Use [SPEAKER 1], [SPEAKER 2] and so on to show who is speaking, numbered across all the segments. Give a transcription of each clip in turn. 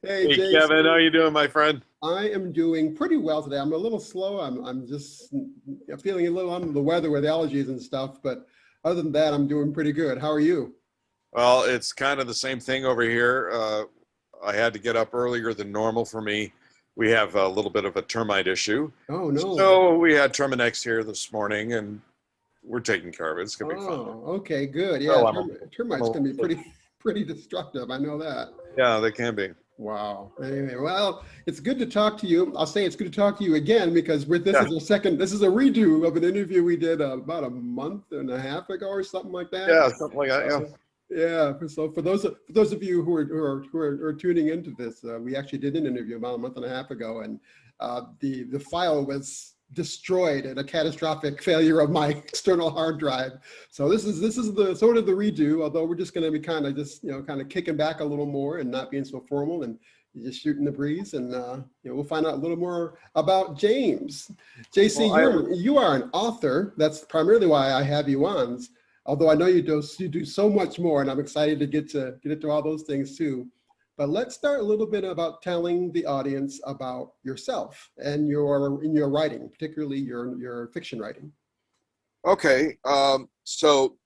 [SPEAKER 1] Hey,
[SPEAKER 2] Hey,
[SPEAKER 1] Jason.
[SPEAKER 2] Kevin, how you doing, my friend?
[SPEAKER 1] I am doing pretty well today. I'm a little slow. I'm just feeling a little under the weather with allergies and stuff, but other than that, I'm doing pretty good. How are you?
[SPEAKER 2] Well, it's kind of the same thing over here. I had to get up earlier than normal for me. We have a little bit of a termite issue.
[SPEAKER 1] Oh no.
[SPEAKER 2] So we had Terminex here this morning, and we're taking care of it. It's gonna be fun.
[SPEAKER 1] Oh, okay, good. Yeah,
[SPEAKER 2] So
[SPEAKER 1] termites can be pretty destructive. I know that.
[SPEAKER 2] yeah, they can be.
[SPEAKER 1] Wow. Anyway, well, it's good to talk to you. I'll say it's good to talk to you again because
[SPEAKER 2] Yeah,
[SPEAKER 1] this is a redo of an interview we did about a month and a half ago or something like that.
[SPEAKER 2] yeah, something like that. Yeah.
[SPEAKER 1] Yeah. So for those of you who are tuning into this, we actually did an interview about a month and a half ago, and the file was destroyed in a catastrophic failure of my external hard drive. So this is the sort of the redo, although we're just going to be kind of just kind of kicking back a little more and not being so formal and just shooting the breeze, and we'll find out a little more about James. JC,
[SPEAKER 2] Well, I
[SPEAKER 1] you are an author. That's primarily why I have you on. Although I know you do so much more, and I'm excited to get into all those things too. But let's start a little bit about telling the audience about yourself and your writing, particularly your fiction writing.
[SPEAKER 2] okay. So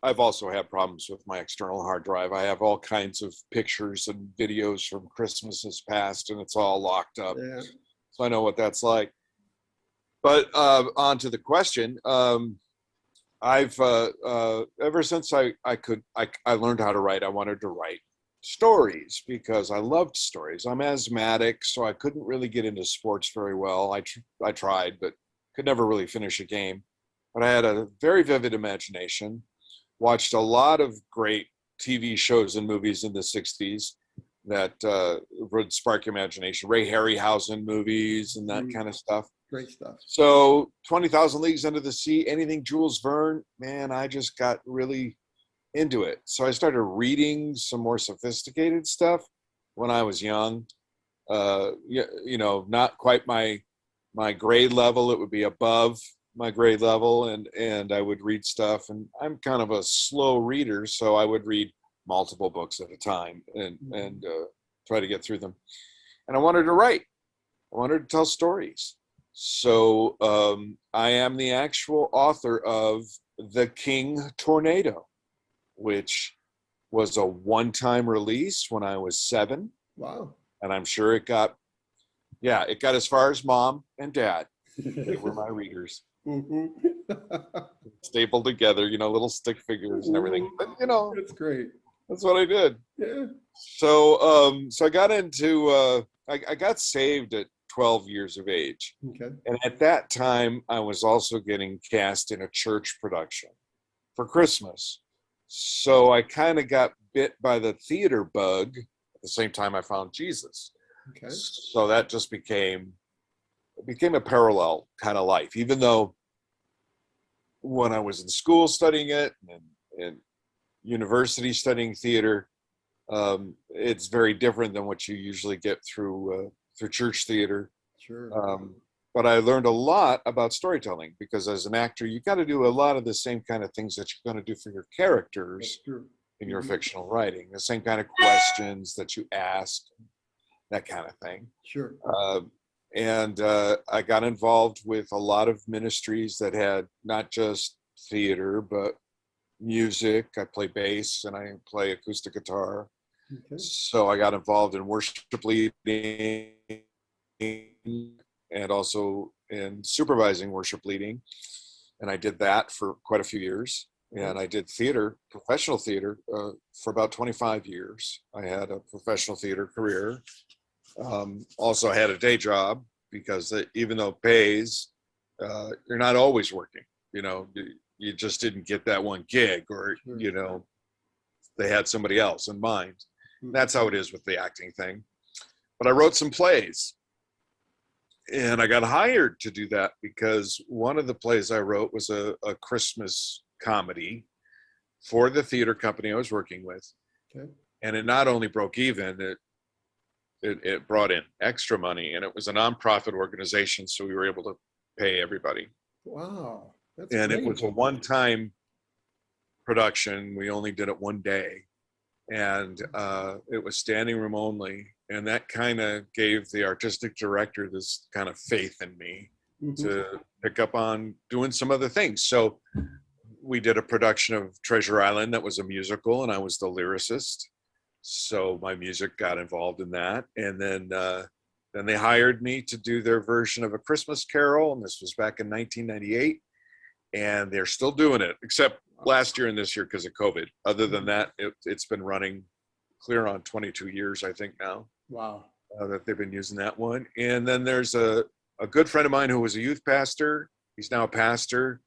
[SPEAKER 2] I've also had problems with my external hard drive. I have all kinds of pictures and videos from Christmases past, and it's all locked up.
[SPEAKER 1] Yeah.
[SPEAKER 2] So I know what that's like. But on to the question. I've ever since I learned how to write, I wanted to write stories because I loved stories. I'm asthmatic, so I couldn't really get into sports very well. I tried, but could never really finish a game. But I had a very vivid imagination. Watched a lot of great TV shows and movies in the '60s that would spark your imagination. Ray Harryhausen movies and that kind of stuff.
[SPEAKER 1] Great stuff.
[SPEAKER 2] So 20,000 Leagues Under the Sea, anything Jules Verne, man, I just got really into it. So I started reading some more sophisticated stuff when I was young. Not quite my grade level. It would be above my grade level, and I would read stuff. And I'm kind of a slow reader, so I would read multiple books at a time and try to get through them. And I wanted to write. I wanted to tell stories. So I am the actual author of The King Tornado, which was a one-time release when I was 7.
[SPEAKER 1] Wow.
[SPEAKER 2] And I'm sure it got as far as mom and dad. They were my readers. Stapled together, little stick figures and everything. But
[SPEAKER 1] That's great.
[SPEAKER 2] that's what I did.
[SPEAKER 1] Yeah.
[SPEAKER 2] So I got into I got saved at 12 years of age.
[SPEAKER 1] Okay.
[SPEAKER 2] And at that time, I was also getting cast in a church production for Christmas. So I kind of got bit by the theater bug at the same time I found Jesus.
[SPEAKER 1] Okay.
[SPEAKER 2] So that just became a parallel kind of life, even though when I was in school studying it and in university studying theater, it's very different than what you usually get through church theater.
[SPEAKER 1] Sure.
[SPEAKER 2] But I learned a lot about storytelling because as an actor, you got to do a lot of the same kind of things that you're going to do for your characters in your fictional writing, the same kind of questions that you ask, that kind of thing.
[SPEAKER 1] Sure.
[SPEAKER 2] And I got involved with a lot of ministries that had not just theater, but music. I play bass and I play acoustic guitar.
[SPEAKER 1] Okay.
[SPEAKER 2] So I got involved in worship leading and also in supervising worship leading. And I did that for quite a few years. And I did theater, professional theater, for about 25 years. I had a professional theater career. Also, I had a day job because even though it pays, you're not always working. You just didn't get that one gig, or they had somebody else in mind. That's how it is with the acting thing. But I wrote some plays, and I got hired to do that because one of the plays I wrote was a Christmas comedy for the theater company I was working with.
[SPEAKER 1] Okay.
[SPEAKER 2] And it not only broke even, it brought in extra money, and it was a nonprofit organization, so we were able to pay everybody.
[SPEAKER 1] Wow.
[SPEAKER 2] And it was a one-time production. We only did it one day. and it was standing room only. And that kind of gave the artistic director this kind of faith in me to pick up on doing some other things. So we did a production of Treasure Island that was a musical, and I was the lyricist. So my music got involved in that. And then they hired me to do their version of A Christmas Carol, and this was back in 1998. And they're still doing it, except last year and this year because of COVID. Other than that, it's been running clear on 22 years, I think now.
[SPEAKER 1] Wow.
[SPEAKER 2] That they've been using that one. And then there's a good friend of mine who was a youth pastor. He's now a pastor.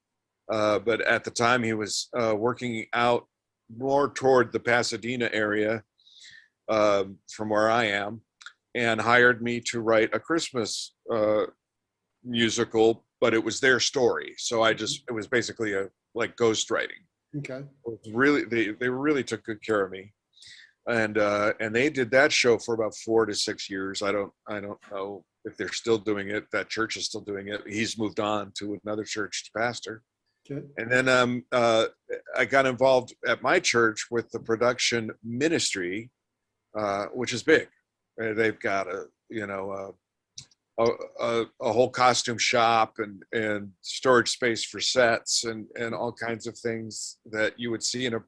[SPEAKER 2] But at the time he was working out more toward the Pasadena area from where I am, and hired me to write a Christmas musical, but it was their story. So it was basically like ghostwriting.
[SPEAKER 1] Okay.
[SPEAKER 2] It was really, they really took good care of me. And they did that show for about 4 to 6 years. I don't know if they're still doing it. That church is still doing it. He's moved on to another church to pastor.
[SPEAKER 1] Okay.
[SPEAKER 2] And then I got involved at my church with the production ministry, which is big. They've got a whole costume shop and storage space for sets and all kinds of things that you would see in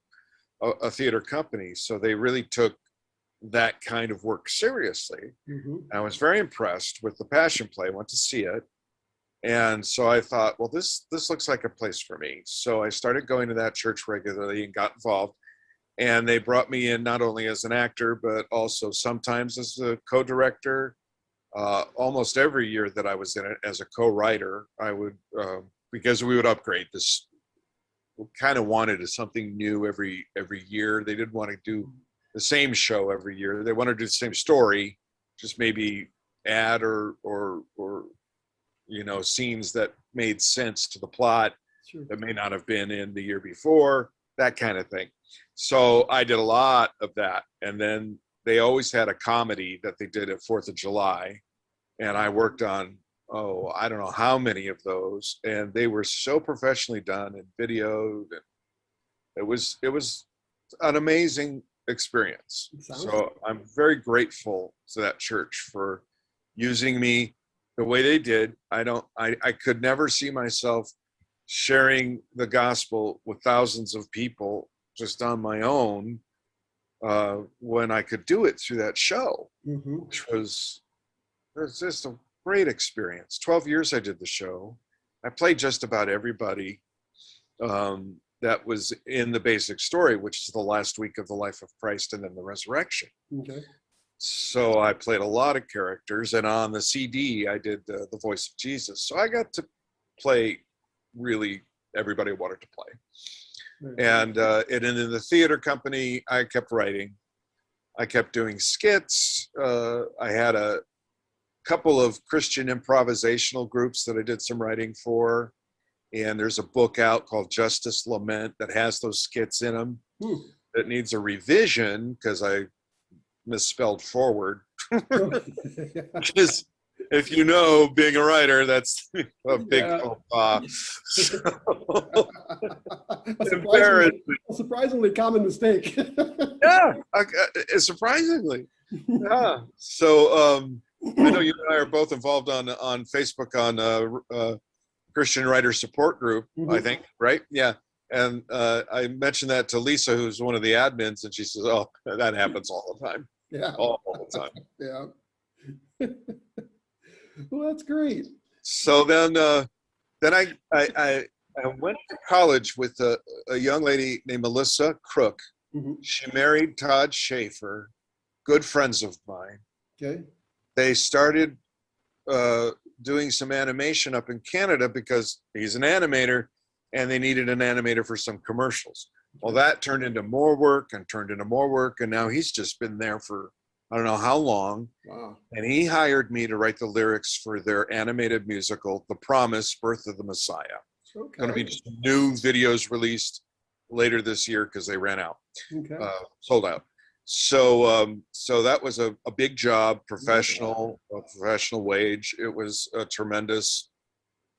[SPEAKER 2] a theater company. So they really took that kind of work seriously. I was very impressed with the Passion Play. I went to see it. And so I thought, well, this looks like a place for me. So I started going to that church regularly and got involved. And they brought me in not only as an actor, but also sometimes as a co-director. Almost every year that I was in it as a co-writer, I would, because we would upgrade this. We kind of wanted something new every year. They didn't want to do the same show every year. They wanted to do the same story, just maybe add or scenes that made sense to the plot that may not have been in the year before, that kind of thing. So I did a lot of that. And then they always had a comedy that they did at 4th of July. And I worked on, I don't know how many of those. And they were so professionally done and videoed. And it was an amazing experience. So I'm very grateful to that church for using me the way they did. I could never see myself sharing the gospel with thousands of people just on my own when I could do it through that show, which was just a great experience. 12 years I did the show. I played just about everybody that was in the basic story, which is the last week of the life of Christ and then the resurrection. Okay. So I played a lot of characters, and on the CD, I did the voice of Jesus. So I got to play really everybody I wanted to play. And in the theater company, I kept writing. I kept doing skits. I had a couple of Christian improvisational groups that I did some writing for. And there's a book out called Justice Lament that has those skits in them. That needs a revision because I misspelled forward. Which is, if you know, being a writer, that's a big faux pas.
[SPEAKER 1] A surprisingly common mistake.
[SPEAKER 2] Surprisingly. Yeah. So I know you and I are both involved on Facebook on Christian Writer Support Group, I think, right? Yeah. And I mentioned that to Lisa, who's one of the admins, and she says, "Oh, that happens all the time." Yeah, all the time.
[SPEAKER 1] Yeah. Well, that's great.
[SPEAKER 2] So then I went to college with a young lady named Melissa Crook. She married Todd Schaefer, good friends of mine. Okay. They started doing some animation up in Canada because he's an animator and they needed an animator for some commercials. Well, that turned into more work and turned into more work. And now he's just been there for, I don't know how long. Wow. And he hired me to write the lyrics for their animated musical, The Promise, Birth of the Messiah. Okay. Going to be just new videos released later this year because they ran out, sold out. So that was a big job, professional wage. It was a tremendous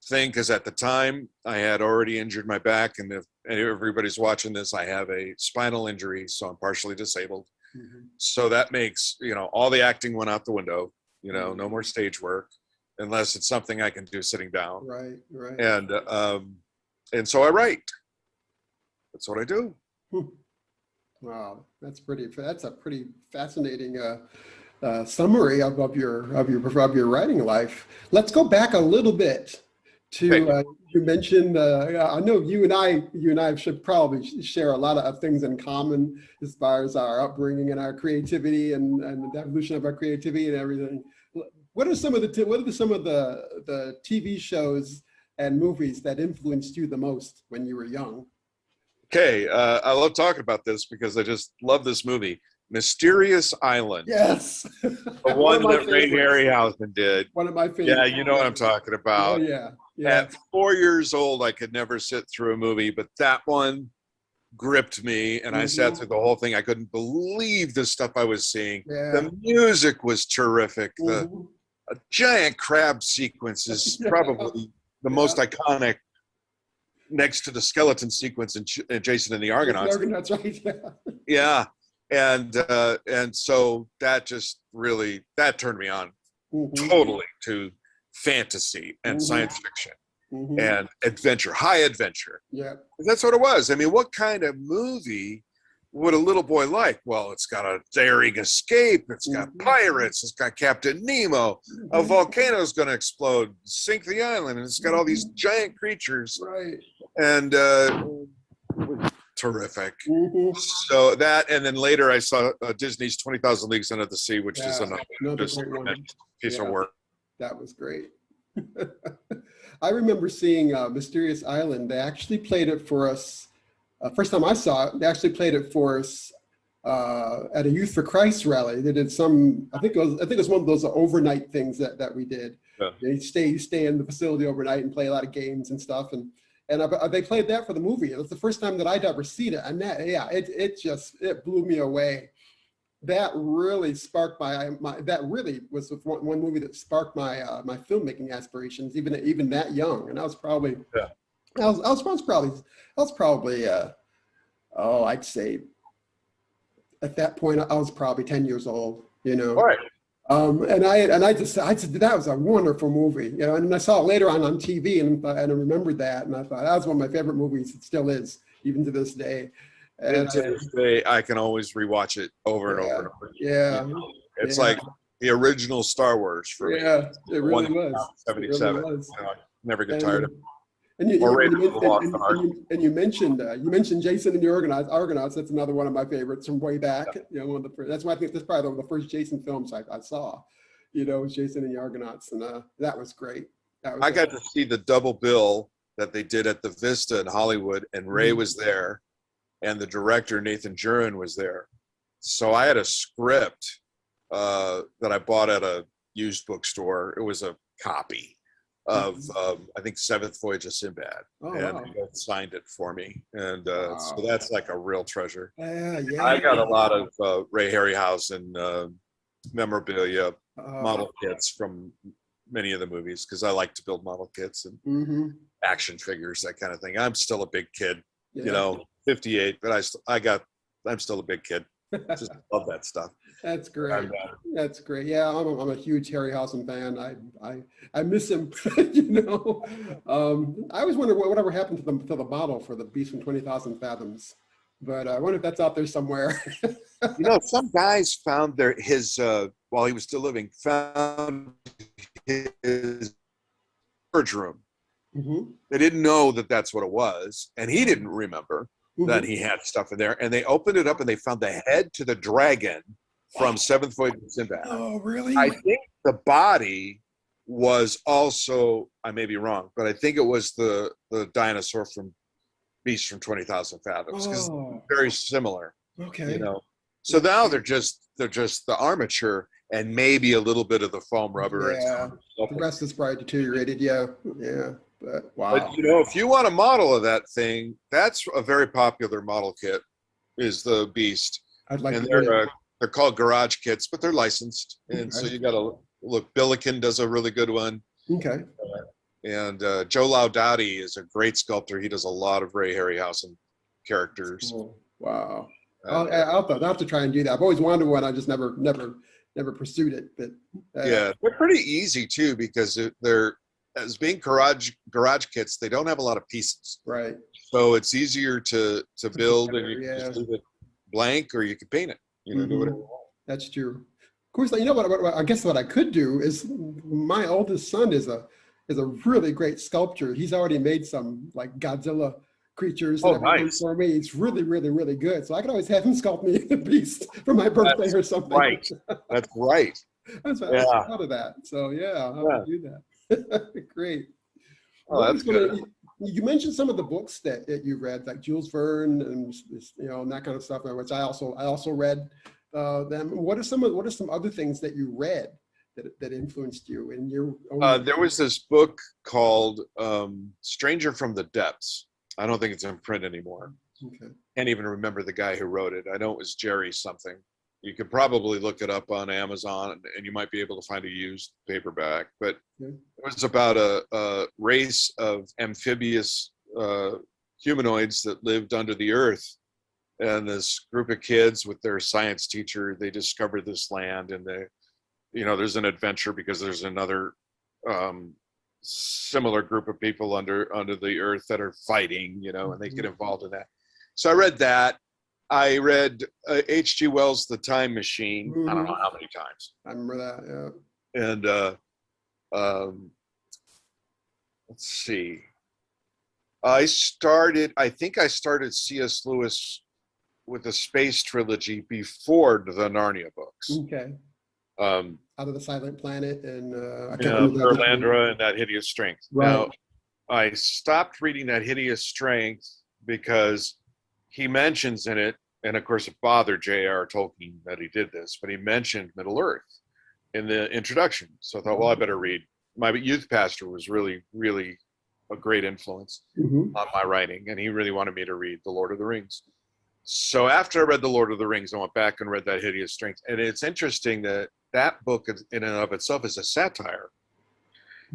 [SPEAKER 2] thing because at the time I had already injured my back in the and everybody's watching this, I have a spinal injury, so I'm partially disabled.
[SPEAKER 1] Mhm.
[SPEAKER 2] So that makes, all the acting went out the window, no more stage work unless it's something I can do sitting down.
[SPEAKER 1] Right, right.
[SPEAKER 2] And so I write. That's what I do.
[SPEAKER 1] Wow, that's a pretty fascinating summary of your writing life. Let's go back a little bit to you mentioned. I know you and I should probably share a lot of things in common as far as our upbringing and our creativity and the evolution of our creativity and everything. What are some of the TV shows and movies that influenced you the most when you were young?
[SPEAKER 2] Okay, I love talking about this because I just love this movie, Mysterious Island.
[SPEAKER 1] Yes,
[SPEAKER 2] The one that Ray Harryhausen did.
[SPEAKER 1] One of my favorites.
[SPEAKER 2] Yeah, you know what I'm talking about.
[SPEAKER 1] Oh, yeah.
[SPEAKER 2] At 4 years old, I could never sit through a movie, but that one gripped me, and I sat through the whole thing. I couldn't believe the stuff I was seeing.
[SPEAKER 1] Yeah.
[SPEAKER 2] The music was terrific. The giant crab sequence is probably the most iconic, next to the skeleton sequence in Jason and the Argonauts.
[SPEAKER 1] That's right.
[SPEAKER 2] Yeah. And so that just really, that turned me on totally to fantasy and science fiction and adventure, high adventure.
[SPEAKER 1] Yeah.
[SPEAKER 2] That's what it was. I mean, what kind of movie would a little boy like? Well, it's got a daring escape. It's got pirates. It's got Captain Nemo. A volcano's going to explode, sink the island, and it's got all these giant creatures.
[SPEAKER 1] Right.
[SPEAKER 2] And terrific. So that, and then later I saw Disney's 20,000 Leagues Under the Sea, which is another piece of work.
[SPEAKER 1] That was great. I remember seeing Mysterious Island. They actually played it for us. First time I saw it, they actually played it for us at a Youth for Christ rally. They did some, I think it was one of those overnight things that we did. Yeah. You stay in the facility overnight and play a lot of games and stuff. And they played that for the movie. It was the first time that I'd ever seen it. And it blew me away. That really sparked that really was one movie that sparked my filmmaking aspirations, even that young. And I was probably, I was probably I'd say at that point I was probably 10 years old,
[SPEAKER 2] All right.
[SPEAKER 1] And I said that was a wonderful movie, and I saw it later on TV and I remembered that, and I thought that was one of my favorite movies. It still is, even to this day.
[SPEAKER 2] And to this day, I can always rewatch it over and over and over.
[SPEAKER 1] Yeah.
[SPEAKER 2] It's like the original Star Wars for me.
[SPEAKER 1] Yeah, it really was.
[SPEAKER 2] 77.
[SPEAKER 1] It really was.
[SPEAKER 2] Never get tired of it.
[SPEAKER 1] And you mentioned Jason and the Argonauts. That's another one of my favorites from way back. That's why I think that's probably one of the first Jason films I saw. Was Jason and the Argonauts, and that was great. I
[SPEAKER 2] got to see the double bill that they did at the Vista in Hollywood, and Ray was there, and the director Nathan Jurin was there. So I had a script that I bought at a used bookstore. It was a copy of I think Seventh Voyage of Sinbad, and he signed it for me, and so that's like a real treasure. I got a lot of Ray Harryhausen memorabilia, model kits from many of the movies, because I like to build model kits and action figures, that kind of thing. I'm still a big kid, 58, but I'm still a big kid. Just love that stuff.
[SPEAKER 1] That's great. That's great. Yeah, I'm a huge Harryhausen fan. I miss him. I always wonder whatever happened to the model for the Beast from 20,000 Fathoms, but I wonder if that's out there somewhere.
[SPEAKER 2] Some guys found his while he was still living, found his storage room. They didn't know that that's what it was, and he didn't remember that he had stuff in there. And they opened it up and they found the head to the dragon from Seventh Voyage of Sinbad.
[SPEAKER 1] Oh, really?
[SPEAKER 2] I think the body was also, I may be wrong, but I think it was the dinosaur from Beast from 20,000 Fathoms, because very similar.
[SPEAKER 1] Okay.
[SPEAKER 2] So now they're just the armature and maybe a little bit of the foam rubber.
[SPEAKER 1] Yeah. The rest is probably deteriorated. Yeah. But wow.
[SPEAKER 2] But if you want a model of that thing, that's a very popular model kit, is the Beast.
[SPEAKER 1] I'd like
[SPEAKER 2] and
[SPEAKER 1] to.
[SPEAKER 2] They're called garage kits, but they're licensed, and so you got to look. Billiken does a really good one.
[SPEAKER 1] Okay.
[SPEAKER 2] And Joe Laudati is a great sculptor. He does a lot of Ray Harryhausen characters.
[SPEAKER 1] Cool. Wow.
[SPEAKER 2] And,
[SPEAKER 1] I'll have to try and do that. I've always wanted one. I just never pursued it. But
[SPEAKER 2] yeah, they're pretty easy too, because they're, as being garage kits, they don't have a lot of pieces.
[SPEAKER 1] Right.
[SPEAKER 2] So it's easier to build, and you can
[SPEAKER 1] Yeah.
[SPEAKER 2] just leave it blank, or you can paint it. You know, do whatever you want.
[SPEAKER 1] That's true. Of course, you know what I guess what I could do is, my oldest son is a really great sculptor. He's already made some like Godzilla creatures and everything for me. It's really, really, really good. So I could always have him sculpt me a beast for my birthday or something.
[SPEAKER 2] Right. That's right.
[SPEAKER 1] That's what I thought of that. So yeah, I'll have to do that. Great.
[SPEAKER 2] Oh, that's good.
[SPEAKER 1] You mentioned some of the books that you read, like Jules Verne and and that kind of stuff, which I also read them. What are some other things that you read that influenced you in your own?
[SPEAKER 2] There was this book called Stranger from the Depths. I don't think it's in print anymore.
[SPEAKER 1] Okay.
[SPEAKER 2] Can't even remember the guy who wrote it. I know it was Jerry something. You could probably look it up on Amazon, and you might be able to find a used paperback. But it was about a race of amphibious humanoids that lived under the earth. And this group of kids with their science teacher, they discovered this land, and there's an adventure because there's another similar group of people under the earth that are fighting, and they get involved in that. So I read that. I read H.G. Wells' The Time Machine. I don't know how many times.
[SPEAKER 1] I remember that, yeah.
[SPEAKER 2] And let's see. I think I started C.S. Lewis with the Space Trilogy before the Narnia books.
[SPEAKER 1] Okay. Out of the Silent Planet and
[SPEAKER 2] Erlandra and That Hideous Strength.
[SPEAKER 1] Right.
[SPEAKER 2] Now, I stopped reading That Hideous Strength because he mentions in it, and of course it bothered J.R. Tolkien that he did this, but he mentioned Middle Earth in the introduction. So I thought, well, I better read. My youth pastor was really, really a great influence on my writing, and he really wanted me to read The Lord of the Rings. So after I read The Lord of the Rings, I went back and read That Hideous Strength. And it's interesting that book in and of itself is a satire.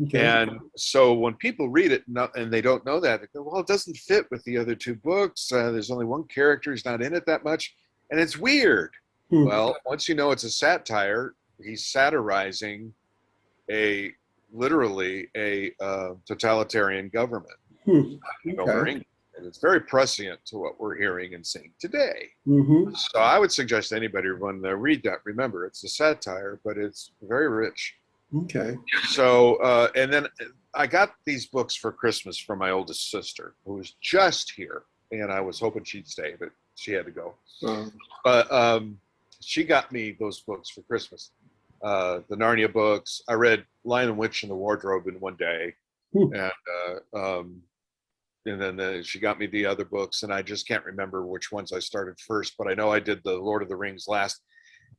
[SPEAKER 2] Okay. And so when people read it and they don't know that, they go, well, it doesn't fit with the other two books. There's only one character. He's not in it that much. And it's weird. Well, once you know it's a satire, he's satirizing literally a totalitarian government over England. And it's very prescient to what we're hearing and seeing today. So I would suggest to anybody when they read that, remember, it's a satire, but it's very rich.
[SPEAKER 1] Okay.
[SPEAKER 2] So, and then I got these books for Christmas from my oldest sister, who was just here, and I was hoping she'd stay, but she had to go. But she got me those books for Christmas. The Narnia books. I read Lion and Witch and the Wardrobe in one day. And then she got me the other books, and I just can't remember which ones I started first, but I know I did the Lord of the Rings last,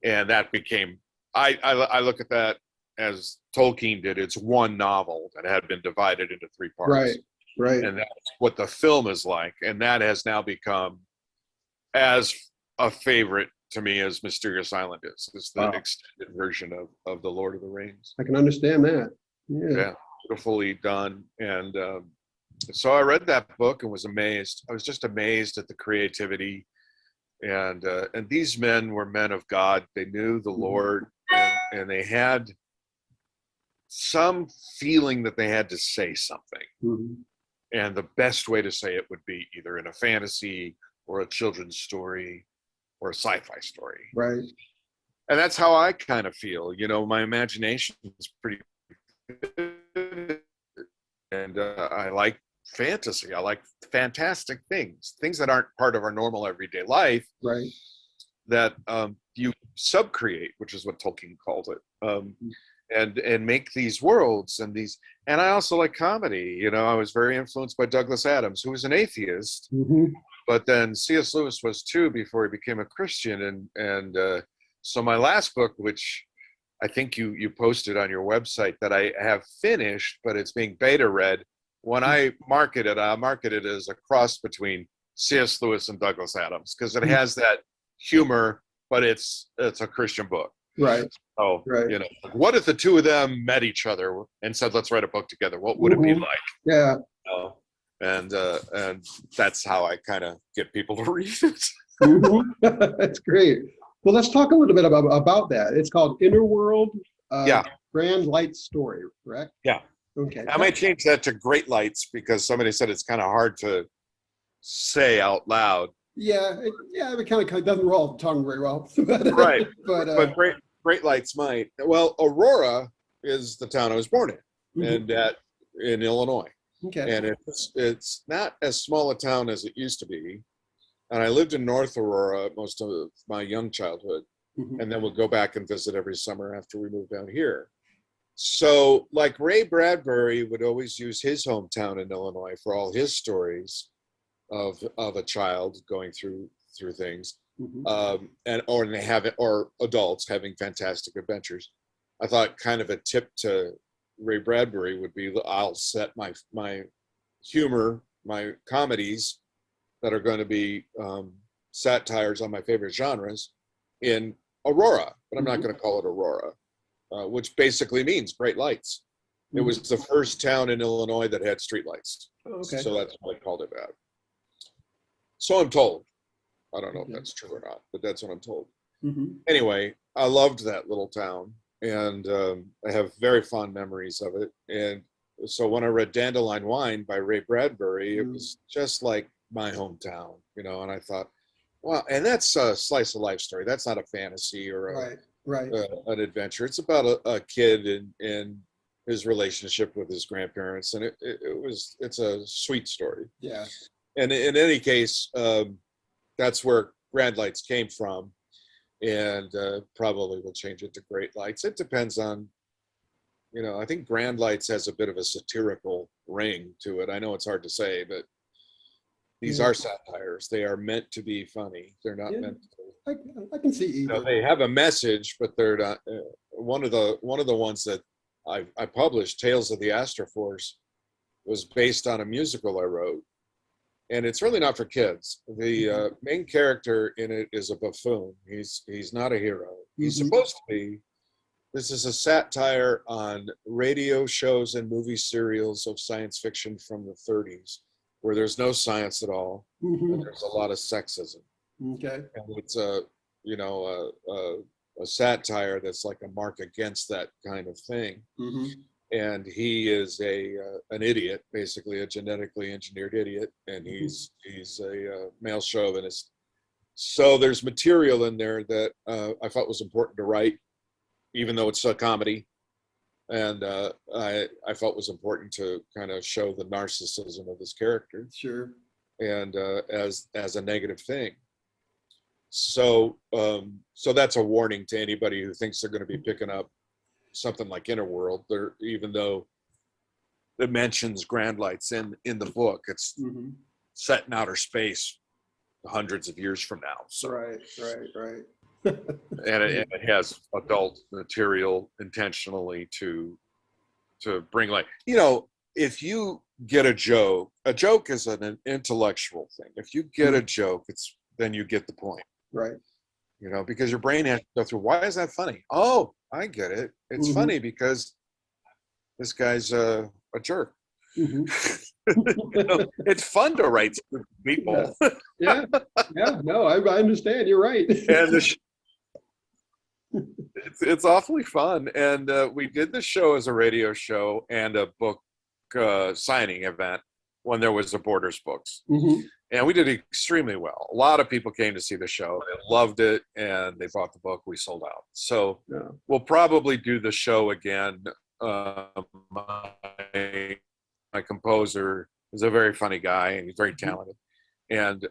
[SPEAKER 2] and that became, I look at that as Tolkien did. It's one novel that had been divided into 3 parts.
[SPEAKER 1] Right.
[SPEAKER 2] And that's what the film is like, and that has now become as a favorite to me as Mysterious Island is. It's the extended version of the Lord of the Rings.
[SPEAKER 1] I can understand that.
[SPEAKER 2] Yeah, beautifully done. And so I read that book and was amazed. I was just amazed at the creativity. And these men were men of God. They knew the Lord, and they had some feeling that they had to say something. And the best way to say it would be either in a fantasy or a children's story or a sci-fi story.
[SPEAKER 1] Right.
[SPEAKER 2] And that's how I kind of feel. My imagination is pretty good. And I like fantasy. I like fantastic things that aren't part of our normal everyday life.
[SPEAKER 1] Right.
[SPEAKER 2] That you subcreate, which is what Tolkien called it, and make these worlds and these. And I also like comedy. I was very influenced by Douglas Adams, who was an atheist, but then C.S. Lewis was too before he became a Christian. And so my last book, which I think you posted on your website, that I have finished, but it's being beta read. When I market it, I market it as a cross between C.S. Lewis and Douglas Adams, because it has that humor, but it's a Christian book.
[SPEAKER 1] Right.
[SPEAKER 2] Oh,
[SPEAKER 1] Right.
[SPEAKER 2] what if the two of them met each other and said, "Let's write a book together"? What would it be like?
[SPEAKER 1] Yeah.
[SPEAKER 2] And that's how I kind of get people to read it.
[SPEAKER 1] That's great. Well, let's talk a little bit about that. It's called Inner World,
[SPEAKER 2] Yeah.
[SPEAKER 1] Grand Light Story, correct?
[SPEAKER 2] Yeah.
[SPEAKER 1] Okay.
[SPEAKER 2] I might change that to Great Lights because somebody said it's kind of hard to say out loud.
[SPEAKER 1] Yeah, it kind of doesn't roll off the tongue very well.
[SPEAKER 2] Right.
[SPEAKER 1] But
[SPEAKER 2] Great Lights might. Well, Aurora is the town I was born in, and in Illinois.
[SPEAKER 1] Okay.
[SPEAKER 2] And it's not as small a town as it used to be. And I lived in North Aurora most of my young childhood, and then we'll go back and visit every summer after we moved down here. So, like Ray Bradbury would always use his hometown in Illinois for all his stories of a child going through things, or adults having fantastic adventures. I thought kind of a tip to Ray Bradbury would be, I'll set my humor, my comedies that are going to be satires on my favorite genres in Aurora, but I'm not going to call it Aurora, which basically means Great Lights. It was the first town in Illinois that had streetlights.
[SPEAKER 1] Okay.
[SPEAKER 2] So that's why I called it that. So I'm told. I don't know if that's true or not, but that's what I'm told. Anyway, I loved that little town, and I have very fond memories of it. And so when I read Dandelion Wine by Ray Bradbury, it was just like my hometown, and I thought, wow, and that's a slice of life story. That's not a fantasy or an adventure. It's about a kid and his relationship with his grandparents, and it's a sweet story.
[SPEAKER 1] Yeah.
[SPEAKER 2] And in any case, that's where Grand Lights came from, and probably will change it to Great Lights. It depends on, I think Grand Lights has a bit of a satirical ring to it. I know it's hard to say, but these are satires. They are meant to be funny. They're not meant to.
[SPEAKER 1] I can see either.
[SPEAKER 2] They have a message, but they're not. One of the ones that I published, Tales of the Astroforce, was based on a musical I wrote. And it's really not for kids. The main character in it is a buffoon. He's not a hero. He's supposed to be. This is a satire on radio shows and movie serials of science fiction from the 30s, where there's no science at all, and there's a lot of sexism.
[SPEAKER 1] Okay.
[SPEAKER 2] And it's a satire that's like a mark against that kind of thing. And he is an idiot, basically a genetically engineered idiot, and he's a male chauvinist. So there's material in there that I thought was important to write, even though it's a comedy, and I felt was important to kind of show the narcissism of this character.
[SPEAKER 1] Sure.
[SPEAKER 2] And as a negative thing. So that's a warning to anybody who thinks they're going to be picking up something like Inner World. Even though it mentions Grand Lights in the book, it's set in outer space hundreds of years from now. So.
[SPEAKER 1] Right.
[SPEAKER 2] And it has adult material intentionally to bring light. If you get a joke is an intellectual thing. If you get a joke, then you get the point.
[SPEAKER 1] Right.
[SPEAKER 2] Because your brain has to go through, why is that funny? Oh, I get it. It's funny because this guy's a jerk. It's fun to write to people.
[SPEAKER 1] Yeah. No, I understand. You're right.
[SPEAKER 2] And it's awfully fun. And we did the show as a radio show and a book signing event when there was the Borders books. And we did extremely well. A lot of people came to see the show. They loved it, and they bought the book. We sold out. So we'll probably do the show again. My composer is a very funny guy, and he's very talented. And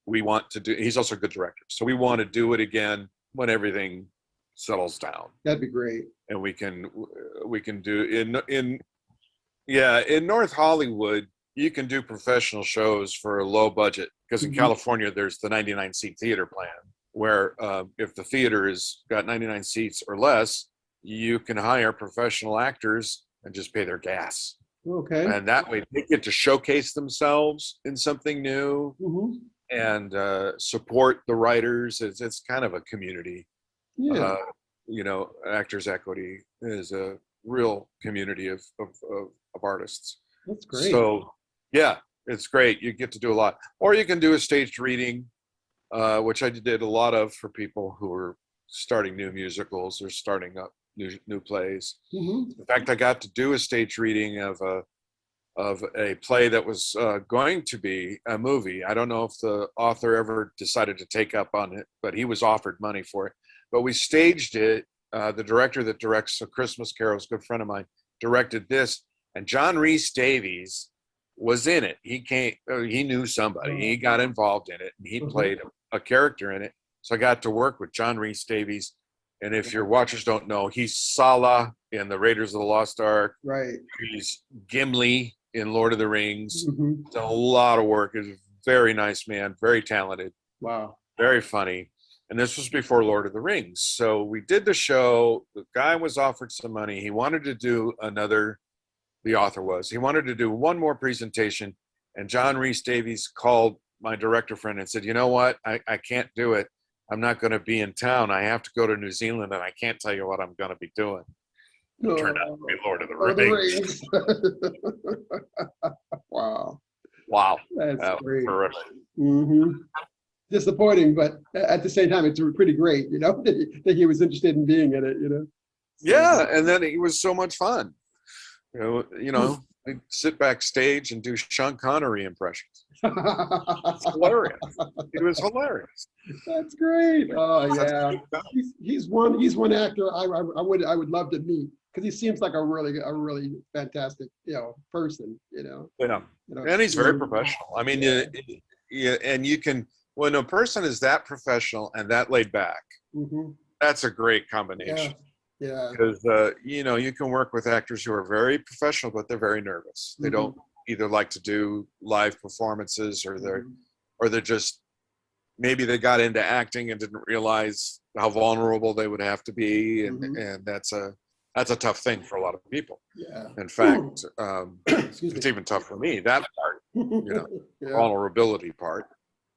[SPEAKER 2] we want to do, he's also a good director. So we want to do it again when everything settles down.
[SPEAKER 1] That'd be great.
[SPEAKER 2] And we can do in North Hollywood, you can do professional shows for a low budget, because in California, there's the 99-seat theater plan, where if the theater has got 99 seats or less, you can hire professional actors and just pay their gas.
[SPEAKER 1] Okay.
[SPEAKER 2] And that way they get to showcase themselves in something new and support the writers. It's kind of a community.
[SPEAKER 1] Yeah.
[SPEAKER 2] Actors Equity is a real community of artists.
[SPEAKER 1] That's great.
[SPEAKER 2] So yeah, it's great. You get to do a lot, or you can do a staged reading, which I did a lot of for people who were starting new musicals or starting up new plays.
[SPEAKER 1] Mm-hmm.
[SPEAKER 2] In fact, I got to do a stage reading of a play that was going to be a movie. I don't know if the author ever decided to take up on it, but he was offered money for it. But we staged it. The director that directs A Christmas Carol is a good friend of mine, directed this, and John Rhys Davies was in it. He knew somebody. He got involved in it, and he played a character in it. So I got to work with John Rhys Davies. And if your watchers don't know, he's Salah in the Raiders of the Lost Ark.
[SPEAKER 1] Right.
[SPEAKER 2] He's Gimli in Lord of the Rings.
[SPEAKER 1] Mm-hmm.
[SPEAKER 2] Done a lot of work. He's a very nice man, very talented.
[SPEAKER 1] Wow.
[SPEAKER 2] Very funny. And this was before Lord of the Rings. So we did the show. The guy was offered some money. He wanted to do the author was. He wanted to do one more presentation. And John Rhys Davies called my director friend and said, you know what? I can't do it. I'm not going to be in town. I have to go to New Zealand, and I can't tell you what I'm going to be doing. It turned out to be Lord of the Rings.
[SPEAKER 1] Wow.
[SPEAKER 2] Wow.
[SPEAKER 1] That's great.
[SPEAKER 2] Terrific.
[SPEAKER 1] Mm-hmm. Disappointing, but at the same time, it's pretty great, that he was interested in being in it, So,
[SPEAKER 2] yeah, and then it was so much fun. I sit backstage and do Sean Connery impressions. It's hilarious. It was hilarious.
[SPEAKER 1] That's great. Oh yeah, he's one actor I would love to meet, because he seems like a really fantastic person.
[SPEAKER 2] Yeah, and he's very professional. I mean, and you can, when a person is that professional and that laid back, that's a great combination.
[SPEAKER 1] Yeah.
[SPEAKER 2] Because you can work with actors who are very professional, but they're very nervous. They don't either like to do live performances, or they're just, maybe they got into acting and didn't realize how vulnerable they would have to be, and that's a tough thing for a lot of people.
[SPEAKER 1] Yeah.
[SPEAKER 2] In fact, it's even tough for me, that part, vulnerability part.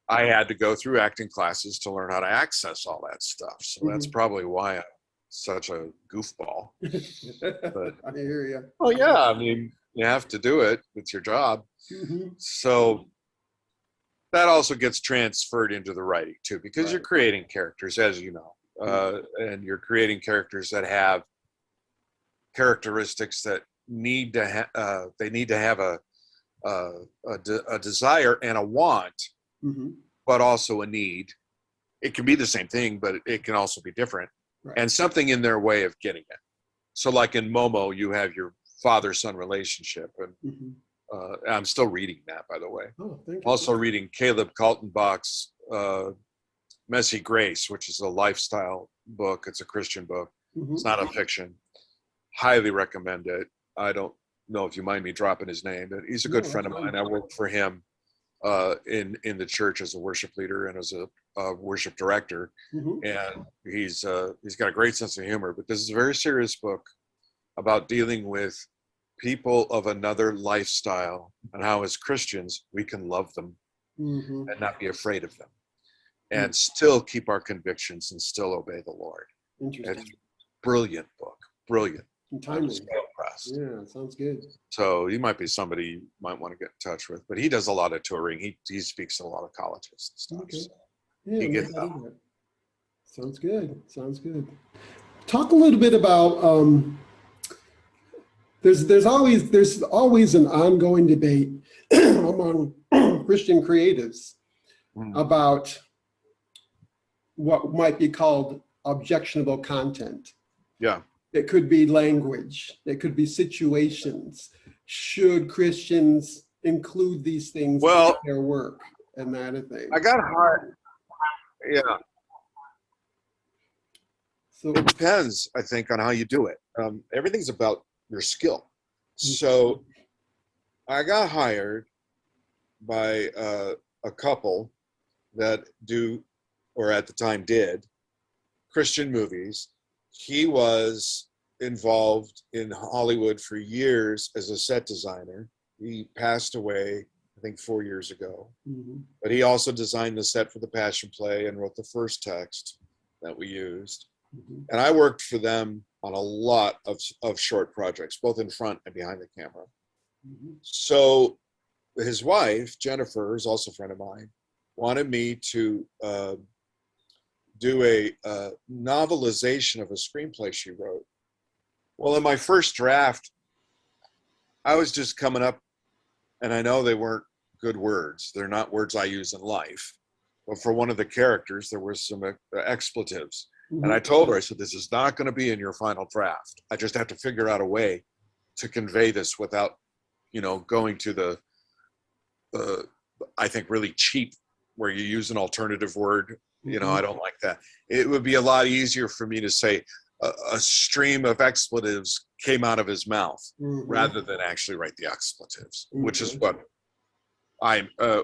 [SPEAKER 2] I had to go through acting classes to learn how to access all that stuff. So that's probably why I'm such a goofball. But,
[SPEAKER 1] I hear you.
[SPEAKER 2] oh yeah, I mean, you have to do it. It's your job. So that also gets transferred into the writing too, because you're creating characters, as you know, and you're creating characters that have characteristics that need to have a desire and a want, but also a need. It can be the same thing, but it can also be different. And something in their way of getting it. So like in Momo, you have your father-son relationship. And I'm still reading that, by the way.
[SPEAKER 1] Oh, thank you.
[SPEAKER 2] Also reading Caleb Kaltenbach's Messy Grace, which is a lifestyle book. It's a Christian book. It's not a fiction. Highly recommend it. I don't know if you mind me dropping his name, but he's a good friend of mine. I worked for him in the church as a worship leader and as a worship director, and he's got a great sense of humor. But this is a very serious book about dealing with people of another lifestyle, and how as Christians we can love them and not be afraid of them, and still keep our convictions and still obey the Lord.
[SPEAKER 1] Interesting.
[SPEAKER 2] It's a brilliant book, brilliant.
[SPEAKER 1] Timely.
[SPEAKER 2] So impressed.
[SPEAKER 1] Yeah, sounds good.
[SPEAKER 2] So he might be somebody you might want to get in touch with, but he does a lot of touring. He speaks at a lot of colleges and stuff.
[SPEAKER 1] Okay.
[SPEAKER 2] So
[SPEAKER 1] Yeah,
[SPEAKER 2] he gets out.
[SPEAKER 1] Sounds good. Sounds good. Talk a little bit about there's always an ongoing debate among Christian creatives about what might be called objectionable content.
[SPEAKER 2] Yeah.
[SPEAKER 1] It could be language. It could be situations. Should Christians include these things in their work and that thing?
[SPEAKER 2] I got hard. Yeah.
[SPEAKER 1] So
[SPEAKER 2] it depends, I think, on how you do it. Everything's about your skill. So I got hired by a couple that do, or at the time did, Christian movies. He was involved in Hollywood for years as a set designer. He passed away, I think, 4 years ago. But he also designed the set for the Passion Play and wrote the first text that we used.
[SPEAKER 1] Mhm.
[SPEAKER 2] And I worked for them on a lot of short projects, both in front and behind the camera.
[SPEAKER 1] Mhm.
[SPEAKER 2] So his wife, Jennifer, is also a friend of mine, wanted me to do a novelization of a screenplay she wrote. Well, in my first draft, I was just coming up, and I know they weren't good words. They're not words I use in life. But for one of the characters, there were some expletives. And I
[SPEAKER 1] Mhm.
[SPEAKER 2] told her, I said, this is not going to be in your final draft. I just have to figure out a way to convey this without, going to the I think, really cheap, where you use an alternative word. I don't like that. It would be a lot easier for me to say a stream of expletives came out of his mouth
[SPEAKER 1] Mhm.
[SPEAKER 2] rather than actually write the expletives, which is
[SPEAKER 1] Okay.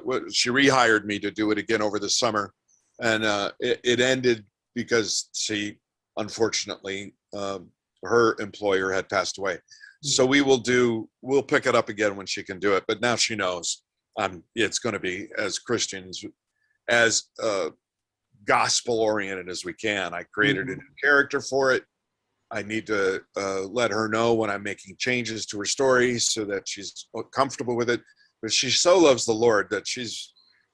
[SPEAKER 2] what she rehired me to do it again over the summer. And it ended because she, unfortunately, her employer had passed away. So we'll pick it up again when she can do it. But now she knows it's going to be as Christians, as gospel oriented as we can. I created a new character for it. I need to let her know when I'm making changes to her story so that she's comfortable with it. But she so loves the Lord that she's,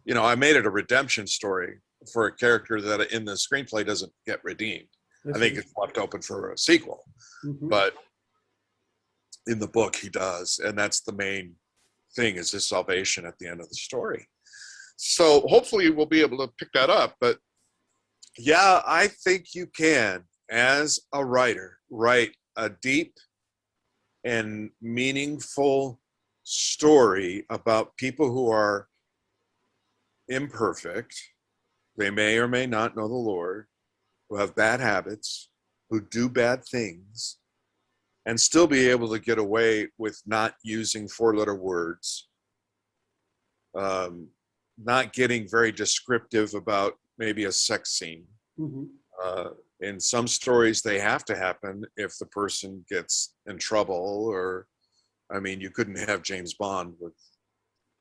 [SPEAKER 2] I made it a redemption story for a character that in the screenplay doesn't get redeemed. I think it's left open for a sequel, but in the book he does, and that's the main thing, is his salvation at the end of the story. So hopefully we'll be able to pick that up. But yeah, I think you can, as a writer, write a deep and meaningful story about people who are imperfect. They may or may not know the Lord, who have bad habits, who do bad things, and still be able to get away with not using four-letter words, not getting very descriptive about maybe a sex scene. In some stories, they have to happen if the person gets in trouble, or, you couldn't have James Bond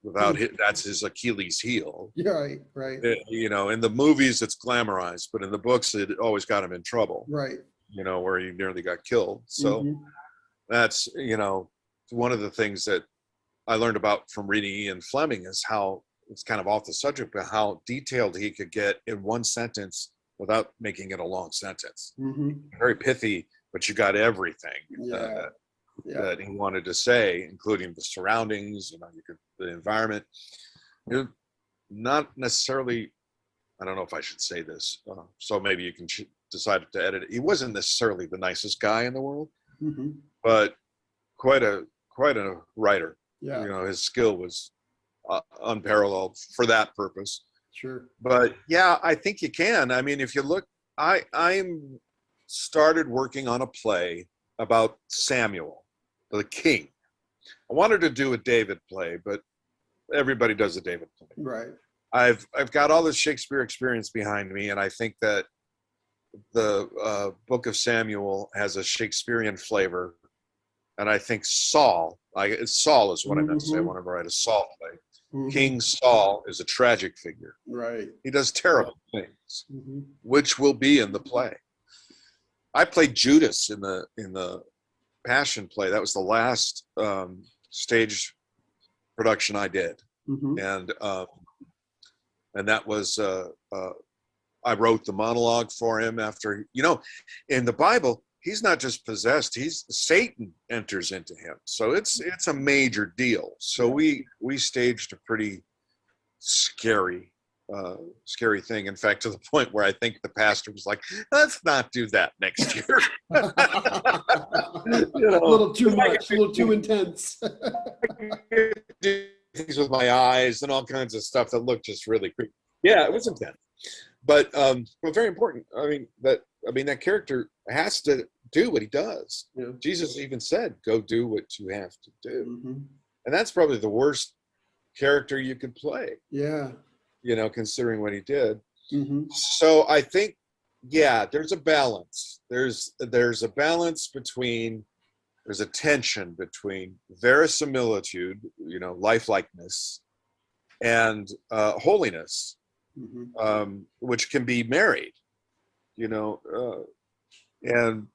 [SPEAKER 2] without that's his Achilles heel.
[SPEAKER 1] Yeah, right.
[SPEAKER 2] In the movies it's glamorized, but in the books it always got him in trouble.
[SPEAKER 1] Right.
[SPEAKER 2] Where he nearly got killed. So that's one of the things that I learned about from reading Ian Fleming, is how, it's kind of off the subject, but how detailed he could get in one sentence without making it a long sentence. Very pithy, but you got everything that he wanted to say, including the surroundings, the environment. Not necessarily, I don't know if I should say this, so maybe you can decide to edit it. He wasn't necessarily the nicest guy in the world, but quite a writer. His skill was unparalleled for that purpose.
[SPEAKER 1] Sure.
[SPEAKER 2] But yeah, I think you can. If you look, I'm started working on a play about Samuel, the king. I wanted to do a David play, but everybody does a David play.
[SPEAKER 1] Right.
[SPEAKER 2] I've got all this Shakespeare experience behind me, and I think that the book of Samuel has a Shakespearean flavor. And I think Saul is what I meant to say. I want to write a Saul play. King Saul is a tragic figure.
[SPEAKER 1] Right.
[SPEAKER 2] He does terrible things, which will be in the play. I played Judas in the Passion play. That was the last stage production I did, and that was I wrote the monologue for him after. In the Bible, he's not just possessed; Satan enters into him. So it's a major deal. So we staged a pretty scary thing. In fact, to the point where I think the pastor was like, "Let's not do that next year."
[SPEAKER 1] A little too much, a little too intense.
[SPEAKER 2] Things with my eyes and all kinds of stuff that looked just really creepy. Yeah, it was intense, but very important. That character has to do what he does. Jesus even said, "Go do what you have to do," and that's probably the worst character you could play.
[SPEAKER 1] Yeah.
[SPEAKER 2] Considering what he did. So I think, there's a balance. There's a balance between, there's a tension between verisimilitude, lifelikeness, and holiness, which can be married. And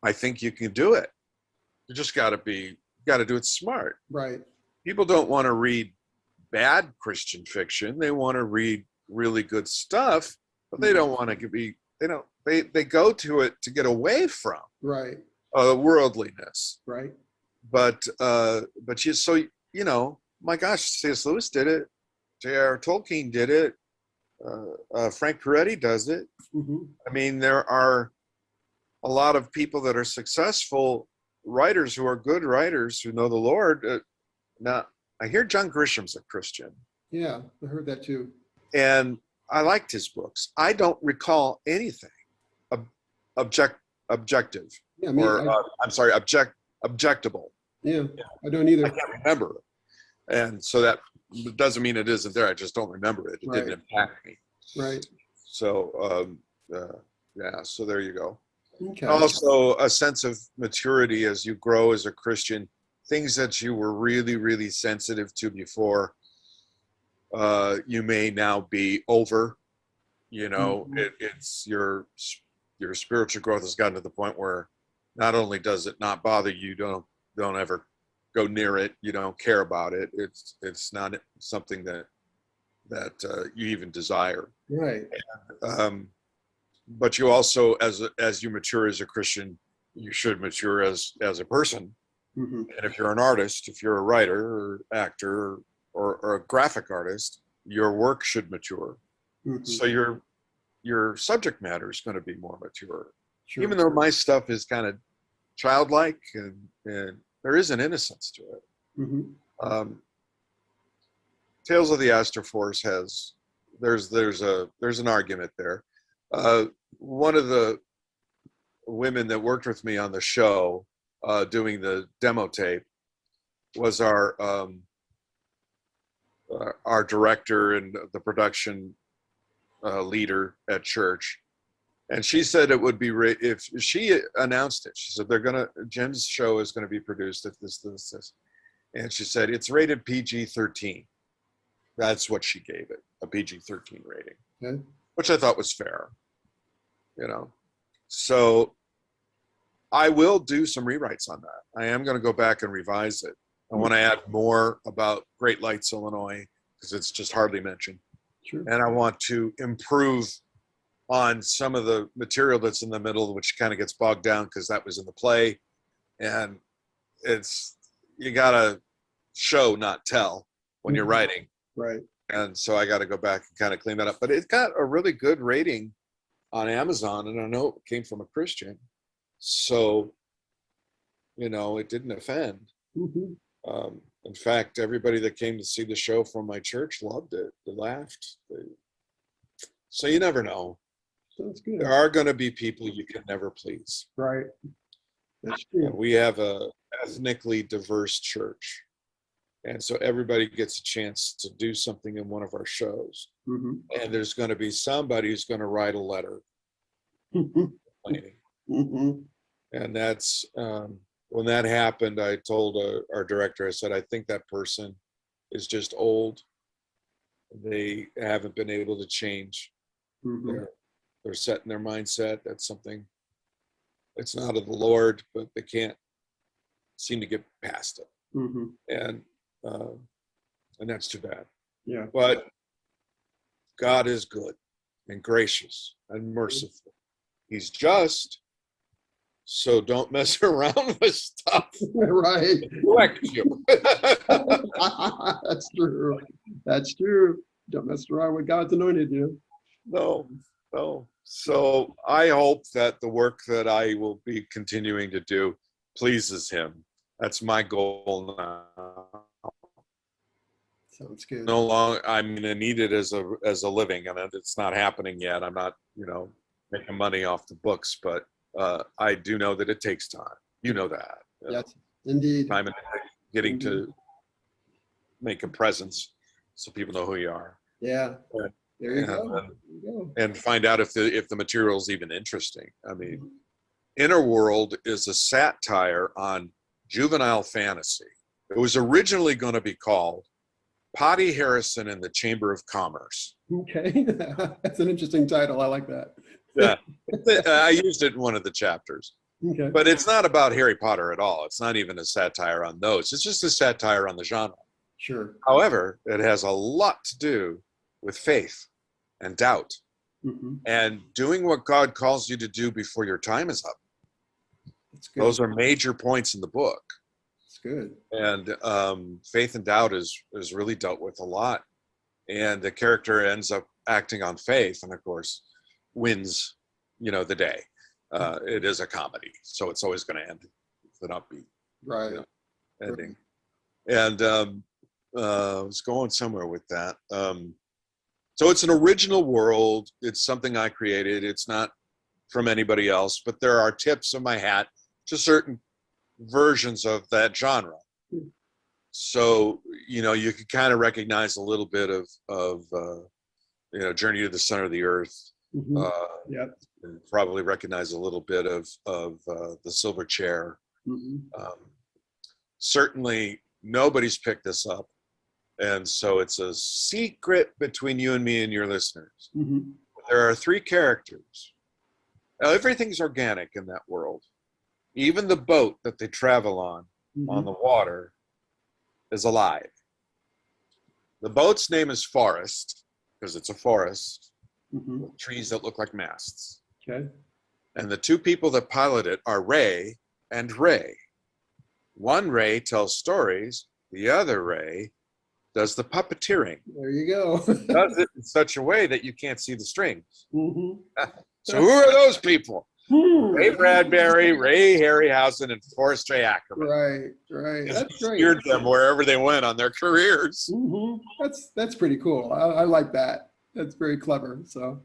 [SPEAKER 2] I think you can do it. You just got to do it smart.
[SPEAKER 1] Right.
[SPEAKER 2] People don't want to read bad Christian fiction. They want to read really good stuff, but they don't want to be, they go to it to get away from
[SPEAKER 1] Right.
[SPEAKER 2] Worldliness.
[SPEAKER 1] Right.
[SPEAKER 2] But my gosh, C.S. Lewis did it. J.R. Tolkien did it. Frank Peretti does it.
[SPEAKER 1] Mm-hmm.
[SPEAKER 2] I mean, there are a lot of people that are successful writers who are good writers who know the Lord. Now, I hear John Grisham's a Christian.
[SPEAKER 1] Yeah, I heard that too.
[SPEAKER 2] And I liked his books. I don't recall anything objective.
[SPEAKER 1] Yeah,
[SPEAKER 2] Objectable.
[SPEAKER 1] Yeah, I don't either.
[SPEAKER 2] I can't remember it. And so that doesn't mean it isn't there. I just don't remember it. It didn't impact me.
[SPEAKER 1] Right.
[SPEAKER 2] So, so there you go.
[SPEAKER 1] Okay.
[SPEAKER 2] Also, a sense of maturity as you grow as a Christian. Things that you were really, really sensitive to before, you may now be over. It's your spiritual growth has gotten to the point where not only does it not bother you, don't ever go near it. You don't care about it. It's not something that you even desire.
[SPEAKER 1] Right.
[SPEAKER 2] But you also, as you mature as a Christian, you should mature as a person.
[SPEAKER 1] Mm-hmm.
[SPEAKER 2] And if you're an artist, if you're a writer or actor or a graphic artist, your work should mature.
[SPEAKER 1] Mm-hmm.
[SPEAKER 2] So your subject matter is going to be more mature.
[SPEAKER 1] Sure.
[SPEAKER 2] Even though my stuff is kind of childlike and there is an innocence to it.
[SPEAKER 1] Mm-hmm.
[SPEAKER 2] Tales of the Astroforce there's an argument there. One of the women that worked with me on the show doing the demo tape was our director and the production leader at church. And she said it would be, if she announced it, she said, Jim's show is going to be produced at this. And she said, it's rated PG-13. That's what she gave it, a PG-13 rating,
[SPEAKER 1] Okay.
[SPEAKER 2] which I thought was fair, So I will do some rewrites on that. I am going to go back and revise it. I want to add more about Great Lakes, Illinois, because it's just hardly mentioned.
[SPEAKER 1] Sure.
[SPEAKER 2] And I want to improve on some of the material that's in the middle, which kind of gets bogged down because that was in the play. And you got to show, not tell when you're writing.
[SPEAKER 1] Right.
[SPEAKER 2] And so I got to go back and kind of clean that up. But it got a really good rating on Amazon. And I know it came from a Christian. So, it didn't offend.
[SPEAKER 1] Mm-hmm.
[SPEAKER 2] In fact, everybody that came to see the show from my church loved it. They laughed. So you never know.
[SPEAKER 1] Sounds good.
[SPEAKER 2] There are going to be people you can never please.
[SPEAKER 1] Right. That's true.
[SPEAKER 2] And we have a ethnically diverse church. And so everybody gets a chance to do something in one of our shows.
[SPEAKER 1] Mm-hmm.
[SPEAKER 2] And there's going to be somebody who's going to write a letter.
[SPEAKER 1] Mm-hmm.
[SPEAKER 2] And that's, when that happened, I told our director, I said, I think that person is just old. They haven't been able to change.
[SPEAKER 1] Mm-hmm.
[SPEAKER 2] They're set in their mindset. That's something, it's not of the Lord, but they can't seem to get past it.
[SPEAKER 1] Mm-hmm.
[SPEAKER 2] And that's too bad.
[SPEAKER 1] Yeah.
[SPEAKER 2] But God is good and gracious and merciful. He's just, so don't mess around with stuff.
[SPEAKER 1] Right.
[SPEAKER 2] Correct you.
[SPEAKER 1] That's true. That's true. Don't mess around with God's anointed,
[SPEAKER 2] No. So I hope that the work that I will be continuing to do pleases him. That's my goal now.
[SPEAKER 1] Sounds good.
[SPEAKER 2] No longer, I need it as a living, and it's not happening yet. I'm not, making money off the books, but I do know that it takes time. You know that.
[SPEAKER 1] Yes, indeed.
[SPEAKER 2] Time and getting to make a presence so people know who you are.
[SPEAKER 1] Yeah. There you go.
[SPEAKER 2] And find out if the material is even interesting. Inner World is a satire on juvenile fantasy. It was originally going to be called Potty Harrison and the Chamber of Commerce.
[SPEAKER 1] Okay. That's an interesting title. I like that.
[SPEAKER 2] Yeah, I used it in one of the chapters.
[SPEAKER 1] Okay.
[SPEAKER 2] But it's not about Harry Potter at all. It's not even a satire on those. It's just a satire on the genre.
[SPEAKER 1] Sure.
[SPEAKER 2] However, it has a lot to do with faith and doubt and doing what God calls you to do before your time is up.
[SPEAKER 1] That's good.
[SPEAKER 2] Those are major points in the book.
[SPEAKER 1] That's good.
[SPEAKER 2] And faith and doubt is really dealt with a lot. And the character ends up acting on faith and, of course, wins, the day. It is a comedy, so it's always going to end with an upbeat ending. And I was going somewhere with that. So it's an original world. It's something I created. It's not from anybody else, but there are tips of my hat to certain versions of that genre. So, you can kind of recognize a little bit of Journey to the Center of the Earth. And probably recognize a little bit of the Silver Chair. Certainly nobody's picked this up. And so it's a secret between you and me and your listeners. There are 3 characters. Now, everything's organic in that world. Even the boat that they travel on the water, is alive. The boat's name is Forest, because it's a forest with trees that look like masts.
[SPEAKER 1] Okay.
[SPEAKER 2] And the 2 people that pilot it are Ray and Ray. One Ray tells stories, the other Ray does the puppeteering.
[SPEAKER 1] There you go.
[SPEAKER 2] Does it in such a way that you can't see the strings. So who are those people? Ray Bradbury, Ray Harryhausen, and Forrest J. Ackerman.
[SPEAKER 1] Right. That's great.
[SPEAKER 2] Steered them wherever they went on their careers.
[SPEAKER 1] That's pretty cool. I like that. That's very clever. So,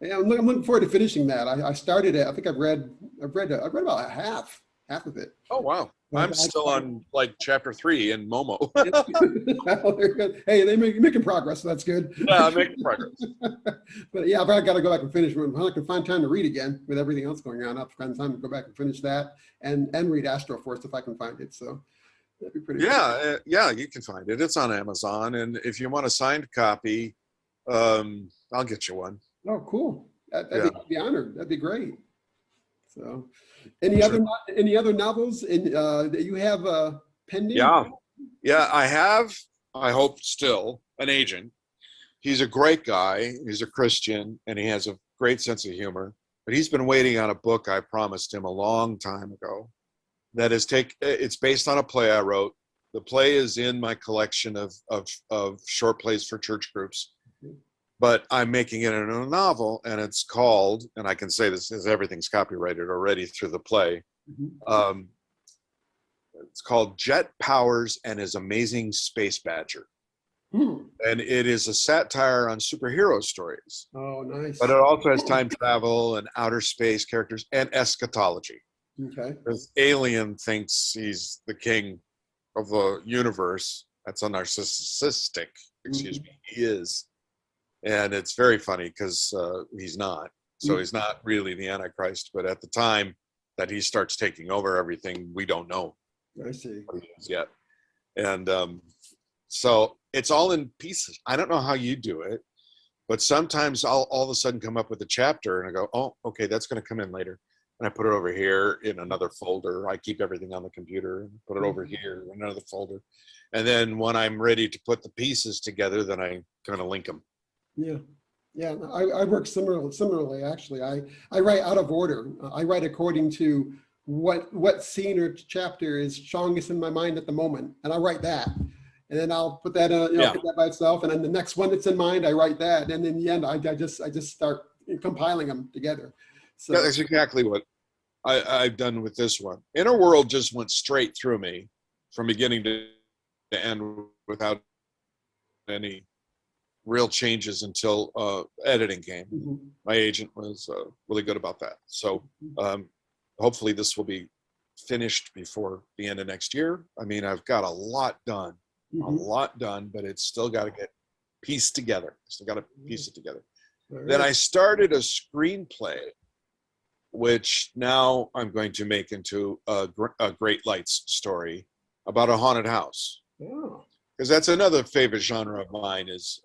[SPEAKER 1] yeah, I'm looking forward to finishing that. I started it. I think I've read about half of it.
[SPEAKER 2] Oh wow! I'm still on like chapter 3 in Momo.
[SPEAKER 1] Well, they're good. Hey, they're making progress. So that's good.
[SPEAKER 2] Yeah, I'm making progress.
[SPEAKER 1] But yeah, I got to go back and finish one. I can find time to read again with everything else going on. I'll find time to go back and finish that and read Astro Force if I can find it. So that'd be pretty.
[SPEAKER 2] Yeah, yeah, you can find it. It's on Amazon, and if you want a signed copy, I'll get you one.
[SPEAKER 1] Oh, cool. I'd be honored. That'd be great. So, any other novels that you have pending?
[SPEAKER 2] Yeah, I have. I hope still an agent. He's a great guy. He's a Christian, and he has a great sense of humor. But he's been waiting on a book I promised him a long time ago. That is it's based on a play I wrote. The play is in my collection of short plays for church groups. But I'm making it into a novel, and it's called, and I can say this as everything's copyrighted already through the play. It's called Jet Powers and His Amazing Space Badger. And it is a satire on superhero stories.
[SPEAKER 1] Oh, nice.
[SPEAKER 2] But it also has time travel and outer space characters and eschatology.
[SPEAKER 1] Okay.
[SPEAKER 2] Because Alien thinks he's the king of the universe. That's a narcissistic, excuse me, he is. And it's very funny because he's not. So he's not really the Antichrist. But at the time that he starts taking over everything, we don't know.
[SPEAKER 1] I see.
[SPEAKER 2] What he is yet. And so it's all in pieces. I don't know how you do it, but sometimes I'll all of a sudden come up with a chapter and I go, oh, okay, that's going to come in later. And I put it over here in another folder. I keep everything on the computer and put it over here in another folder. And then when I'm ready to put the pieces together, then I kind of link them.
[SPEAKER 1] Yeah. I work similarly. Actually, I write out of order. I write according to what scene or chapter is strongest in my mind at the moment, and I write that, and then I'll put that put that by itself, and then the next one that's in mind, I write that, and in the end, I just start compiling them together. So
[SPEAKER 2] that's exactly what I've done with this one. Inner World just went straight through me from beginning to end without any real changes until editing came. My agent was really good about that. So hopefully this will be finished before the end of next year. I mean, I've got a lot done, but it's still got to get pieced together. Still got to piece it together. Then I started a screenplay, which now I'm going to make into a Great Lights story about a haunted house. Because that's another favorite genre of mine is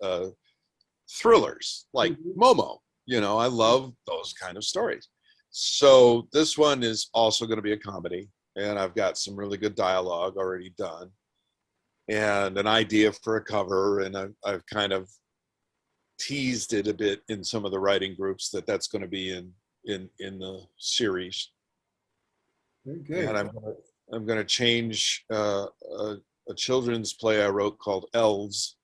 [SPEAKER 2] thrillers like Momo. I love those kind of stories. So this one is also going to be a comedy, and I've got some really good dialogue already done and an idea for a cover. And I've kind of teased it a bit in some of the writing groups that's going to be in the series.
[SPEAKER 1] Very good.
[SPEAKER 2] And I'm going to change a children's play I wrote called Elves.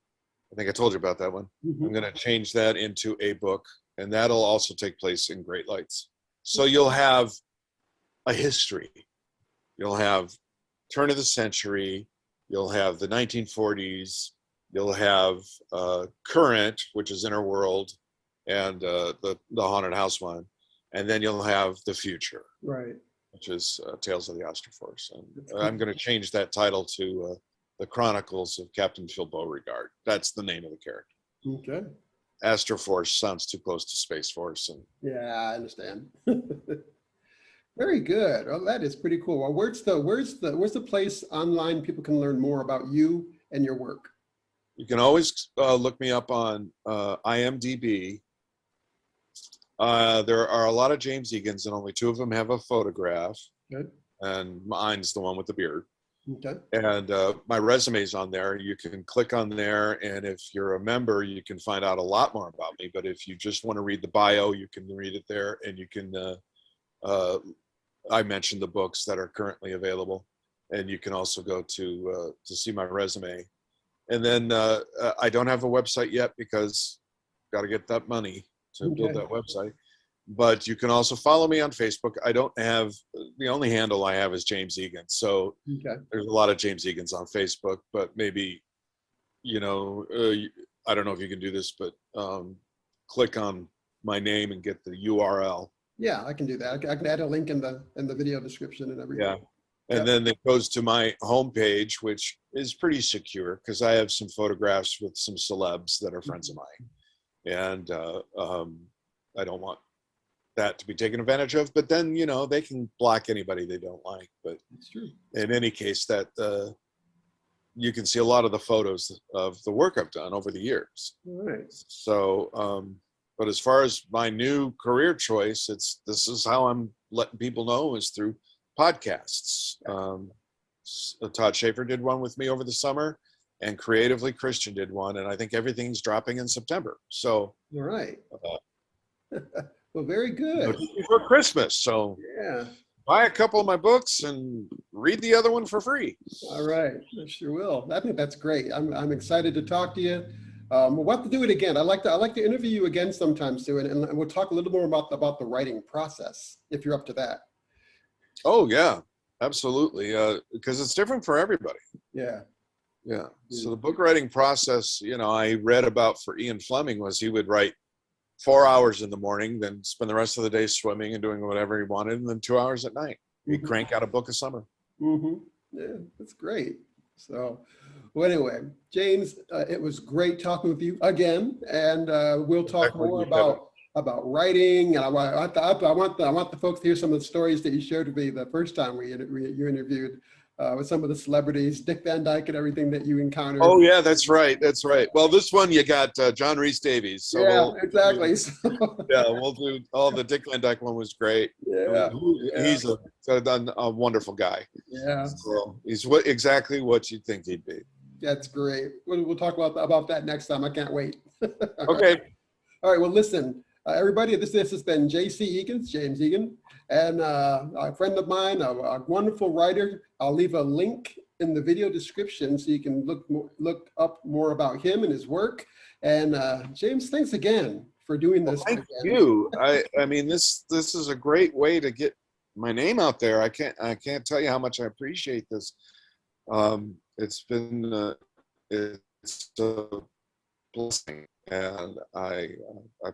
[SPEAKER 2] I think I told you about that one.
[SPEAKER 1] Mhm.
[SPEAKER 2] I'm going to change that into a book, and that'll also take place in Great Lights. So you'll have a history. You'll have turn of the century. You'll have the 1940s. You'll have current, which is Inner World, and the Haunted House one. And then you'll have the future,
[SPEAKER 1] Right.
[SPEAKER 2] which is Tales of the Astor Force. And
[SPEAKER 1] Cool.
[SPEAKER 2] I'm going to change that title to The Chronicles of Captain Phil Beauregard. That's the name of the character.
[SPEAKER 1] Okay.
[SPEAKER 2] Astor Force sounds too close to Space Force. And
[SPEAKER 1] Yeah, I understand. Very good. Well, that is pretty cool. Well, where's the place online people can learn more about you and your work?
[SPEAKER 2] you can always look me up on IMDb. There are a lot of James Egans, and only 2 of them have a photograph.
[SPEAKER 1] Good.
[SPEAKER 2] And mine's the one with the beard.
[SPEAKER 1] Okay.
[SPEAKER 2] And my resume's on there. You can click on there, and if you're a member, you can find out a lot more about me. But if you just want to read the bio, you can read it there, and you can. I mentioned the books that are currently available, and you can also go to see my resume. And then I don't have a website yet because got to get that money to build that website. But you can also follow me on Facebook. I don't have, the only handle I have is James Egan. So there's a lot of James Egans on Facebook, but maybe, I don't know if you can do this, but click on my name and get the URL.
[SPEAKER 1] Yeah, I can do that. I can add a link in the video description and everything.
[SPEAKER 2] Yeah. And then it goes to my homepage, which is pretty secure because I have some photographs with some celebs that are friends of mine. And I don't want that to be taken advantage of, but then they can block anybody they don't like. But
[SPEAKER 1] It's true.
[SPEAKER 2] in any case, that you can see a lot of the photos of the work I've done over the years.
[SPEAKER 1] All right.
[SPEAKER 2] So but as far as my new career choice, this is how I'm letting people know, is through podcasts. Todd Schaefer did one with me over the summer, and Creatively Christian did one, and I think everything's dropping in September. So
[SPEAKER 1] All right. Well, very good.
[SPEAKER 2] For Christmas. So
[SPEAKER 1] Yeah.
[SPEAKER 2] buy a couple of my books and read the other one for free.
[SPEAKER 1] All right. I sure will. I think that's great. I'm excited to talk to you. We'll have to do it again. I'd like to interview you again sometime soon, and we'll talk a little more about the writing process, if you're up to that.
[SPEAKER 2] Oh yeah, absolutely. Because it's different for everybody.
[SPEAKER 1] Yeah.
[SPEAKER 2] Yeah. So the book writing process, I read about for Ian Fleming was he would write 4 hours in the morning, then spend the rest of the day swimming and doing whatever he wanted, and then 2 hours at night. He'd crank out a book a summer.
[SPEAKER 1] Yeah, that's great. So, well, anyway, James, it was great talking with you again, and we'll talk more about writing. And I want the folks to hear some of the stories that you shared with me the first time you interviewed with some of the celebrities, Dick Van Dyke, and everything that you encountered.
[SPEAKER 2] Oh yeah, that's right. Well, this one you got John Rhys Davies. So
[SPEAKER 1] yeah, exactly.
[SPEAKER 2] We'll do all the Dick Van Dyke one was great.
[SPEAKER 1] Yeah,
[SPEAKER 2] he's a wonderful guy.
[SPEAKER 1] Yeah,
[SPEAKER 2] so he's exactly what you'd think he'd be.
[SPEAKER 1] That's great. We'll talk about that next time. I can't wait.
[SPEAKER 2] Okay.
[SPEAKER 1] All right. Well, listen, everybody. This has been James Egan, and a friend of mine, a wonderful writer. I'll leave a link in the video description so you can look up more about him and his work. And James, thanks again for doing this.
[SPEAKER 2] Well, thank you. I mean, this is a great way to get my name out there. I can't tell you how much I appreciate this. It's been it's a blessing, and I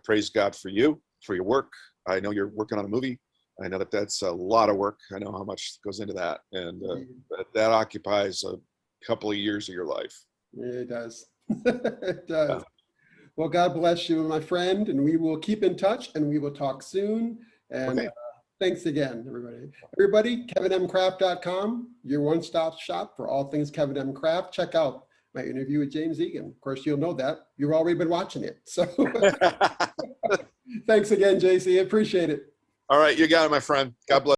[SPEAKER 2] praise God for you, for your work. I know you're working on a movie. I know that's a lot of work. I know how much goes into that, and that occupies a couple of years of your life.
[SPEAKER 1] Yeah, it does. It does. Yeah. Well, God bless you, my friend, and we will keep in touch, and we will talk soon. And thanks again, everybody. Everybody, kevinmcraft.com, your one-stop shop for all things Kevin M. Kraft. Check out my interview with James Egan. Of course, you'll know that. You've already been watching it. So Thanks again, JC. Appreciate it.
[SPEAKER 2] All right, you got it, my friend. God bless.